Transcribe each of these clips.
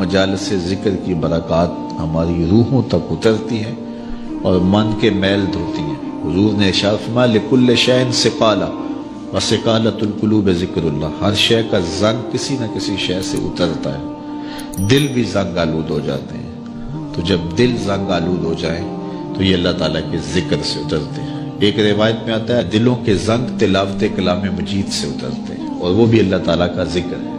مجالس ذکر کی برکات ہماری روحوں تک اترتی ہیں اور من کے میل دھوتی ہیں۔ حضور نے ارشاد فرمایا لکل شیء ثقالہ وثقالۃ القلوب ذکر اللہ، ہر شے کا زنگ کسی نہ کسی شے سے اترتا ہے، دل بھی زنگ آلود ہو جاتے ہیں۔ تو جب دل زنگ آلود ہو جائیں تو یہ اللہ تعالیٰ کے ذکر سے اترتے ہیں۔ ایک روایت میں آتا ہے دلوں کے زنگ تلاوت کلام مجید سے اترتے ہیں، اور وہ بھی اللہ تعالیٰ کا ذکر ہے،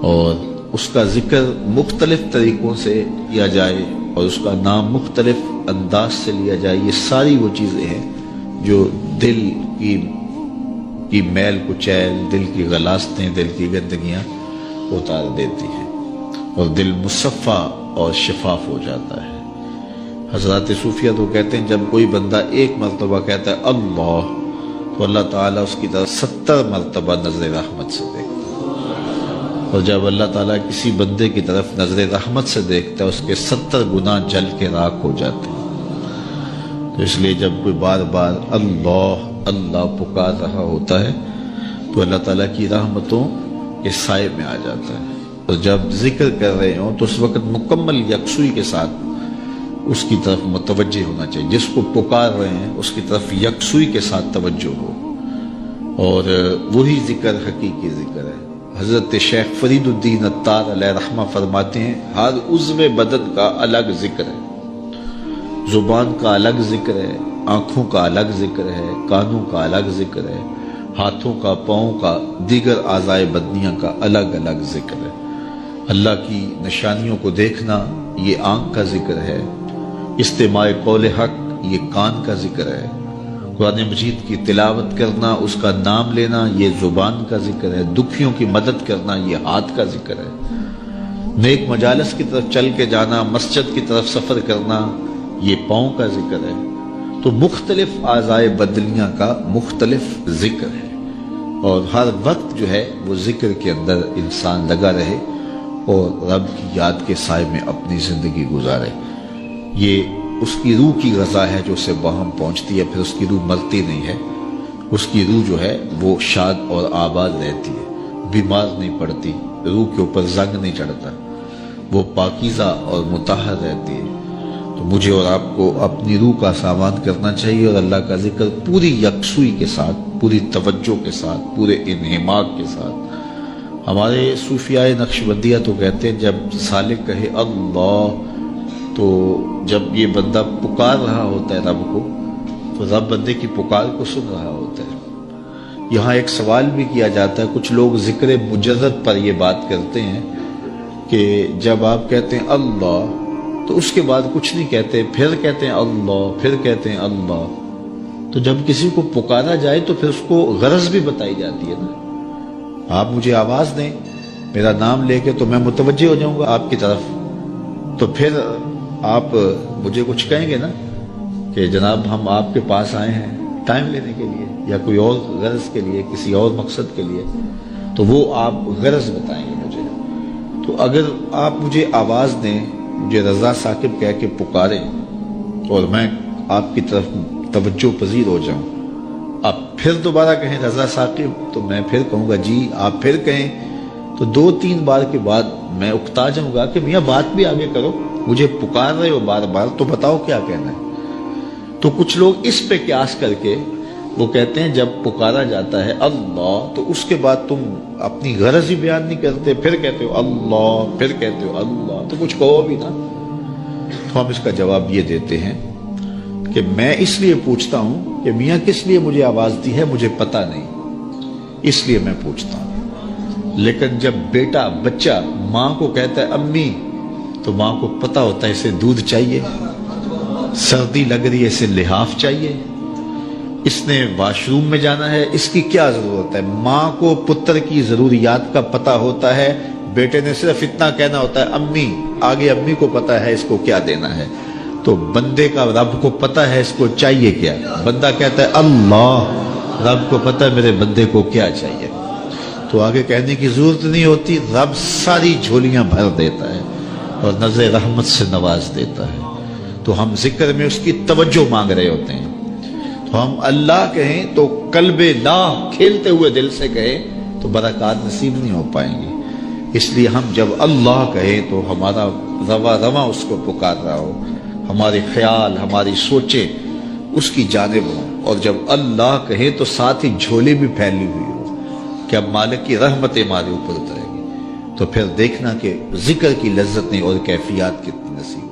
اور اس کا ذکر مختلف طریقوں سے کیا جائے اور اس کا نام مختلف انداز سے لیا جائے، یہ ساری وہ چیزیں ہیں جو دل کی میل کچیل، دل کی غلاستیں، دل کی گندگیاں اتار دیتی ہیں اور دل مصفہ اور شفاف ہو جاتا ہے۔ حضرات صوفیہ تو کہتے ہیں جب کوئی بندہ ایک مرتبہ کہتا ہے اللہ، تو اللہ تعالیٰ اس کی طرف 70 مرتبہ نظر رحمت سے دیکھتا ہے، اور جب اللہ تعالیٰ کسی بندے کی طرف نظر رحمت سے دیکھتا ہے اس کے 70 گناہ جل کے راکھ ہو جاتے ہیں۔ تو اس لیے جب کوئی بار بار اللہ اللہ پکار رہا ہوتا ہے تو اللہ تعالیٰ کی رحمتوں کے سائے میں آ جاتا ہے، اور جب ذکر کر رہے ہوں تو اس وقت مکمل یکسوئی کے ساتھ اس کی طرف متوجہ ہونا چاہیے، جس کو پکار رہے ہیں اس کی طرف یکسوئی کے ساتھ توجہ ہو، اور وہی ذکر حقیقی ذکر ہے۔ حضرت شیخ فرید الدین عطار علیہ رحمہ فرماتے ہیں ہر عضو بدن کا الگ ذکر ہے، زبان کا الگ ذکر ہے، آنکھوں کا الگ ذکر ہے، کانوں کا الگ ذکر ہے، ہاتھوں کا، پاؤں کا، دیگر اعضائے بدنیاں کا الگ الگ ذکر ہے۔ اللہ کی نشانیوں کو دیکھنا یہ آنکھ کا ذکر ہے، استماع قول حق یہ کان کا ذکر ہے، قرآن مجید کی تلاوت کرنا، اس کا نام لینا یہ زبان کا ذکر ہے، دکھیوں کی مدد کرنا یہ ہاتھ کا ذکر ہے، نیک مجالس کی طرف چل کے جانا، مسجد کی طرف سفر کرنا یہ پاؤں کا ذکر ہے۔ تو مختلف اعضائے بدنیاں کا مختلف ذکر ہے، اور ہر وقت جو ہے وہ ذکر کے اندر انسان لگا رہے اور رب کی یاد کے سائے میں اپنی زندگی گزارے۔ یہ اس کی روح کی غذا ہے جو اسے باہم پہنچتی ہے، پھر اس کی روح مرتی نہیں ہے، اس کی روح جو ہے وہ شاد اور آباد رہتی ہے، بیمار نہیں پڑتی، روح کے اوپر زنگ نہیں چڑھتا، وہ پاکیزہ اور مطہر رہتی ہے۔ تو مجھے اور آپ کو اپنی روح کا سامان کرنا چاہیے اور اللہ کا ذکر پوری یکسوئی کے ساتھ، پوری توجہ کے ساتھ، پورے انہماک کے ساتھ۔ ہمارے صوفیاء نقشبندیہ تو کہتے ہیں جب سالک کہے اللہ، تو جب یہ بندہ پکار رہا ہوتا ہے رب کو، تو رب بندے کی پکار کو سن رہا ہوتا ہے۔ یہاں ایک سوال بھی کیا جاتا ہے، کچھ لوگ ذکر مجرد پر یہ بات کرتے ہیں کہ جب آپ کہتے ہیں اللہ تو اس کے بعد کچھ نہیں کہتے، پھر کہتے ہیں اللہ، پھر کہتے ہیں اللہ۔ تو جب کسی کو پکارا جائے تو پھر اس کو غرض بھی بتائی جاتی ہے نا۔ آپ مجھے آواز دیں میرا نام لے کے تو میں متوجہ ہو جاؤں گا آپ کی طرف، تو پھر آپ مجھے کچھ کہیں گے نا کہ جناب ہم آپ کے پاس آئے ہیں ٹائم لینے کے لیے یا کوئی اور غرض کے لیے، کسی اور مقصد کے لیے، تو وہ آپ غرض بتائیں گے مجھے۔ تو اگر آپ مجھے آواز دیں، مجھے رضا ثاقب کہہ کے پکاریں اور میں آپ کی طرف توجہ پذیر ہو جاؤں، آپ پھر دوبارہ کہیں رضا ثاقب، تو میں پھر کہوں گا جی، آپ پھر کہیں، تو 2-3 بار کے بعد میں اکتا جاؤں گا کہ میاں بات بھی آگے کرو، مجھے پکار رہے ہو بار بار تو بتاؤ کیا کہنا ہے۔ تو کچھ لوگ اس پہ قیاس کر کے وہ کہتے ہیں جب پکارا جاتا ہے اللہ تو اس کے بعد تم اپنی غرض ہی بیان نہیں کرتے، پھر کہتے ہو اللہ، پھر کہتے ہو اللہ، تو کچھ کہو بھی نا۔ تو ہم اس کا جواب یہ دیتے ہیں کہ میں اس لیے پوچھتا ہوں کہ میاں کس لیے مجھے آواز دی ہے مجھے پتہ نہیں، اس لیے میں پوچھتا ہوں۔ لیکن جب بیٹا، بچہ ماں کو کہتا ہے امی، تو ماں کو پتہ ہوتا ہے اسے دودھ چاہیے، سردی لگ رہی ہے اسے لحاف چاہیے، اس نے واش روم میں جانا ہے، اس کی کیا ضرورت ہے۔ ماں کو پتر کی ضروریات کا پتہ ہوتا ہے، بیٹے نے صرف اتنا کہنا ہوتا ہے امی، آگے امی کو پتہ ہے اس کو کیا دینا ہے۔ تو بندے کا رب کو پتہ ہے اس کو چاہیے کیا، بندہ کہتا ہے اللہ، رب کو پتہ ہے میرے بندے کو کیا چاہیے، تو آگے کہنے کی ضرورت نہیں ہوتی، رب ساری جھولیاں بھر دیتا ہے اور نظر رحمت سے نواز دیتا ہے۔ تو ہم ذکر میں اس کی توجہ مانگ رہے ہوتے ہیں، تو ہم اللہ کہیں تو قلب لا کھیلتے ہوئے دل سے کہیں تو برکات نصیب نہیں ہو پائیں گی۔ اس لیے ہم جب اللہ کہیں تو ہمارا رواں رواں اس کو پکار رہا ہو، ہمارے خیال ہماری سوچیں اس کی جانب ہوں، اور جب اللہ کہیں تو ساتھ ہی جھولی بھی پھیلی ہوئی ہو کہ اب مالک کی رحمتیں ہمارے اوپر اترے گی، تو پھر دیکھنا کہ ذکر کی لذتیں اور کیفیات کتنی نصیب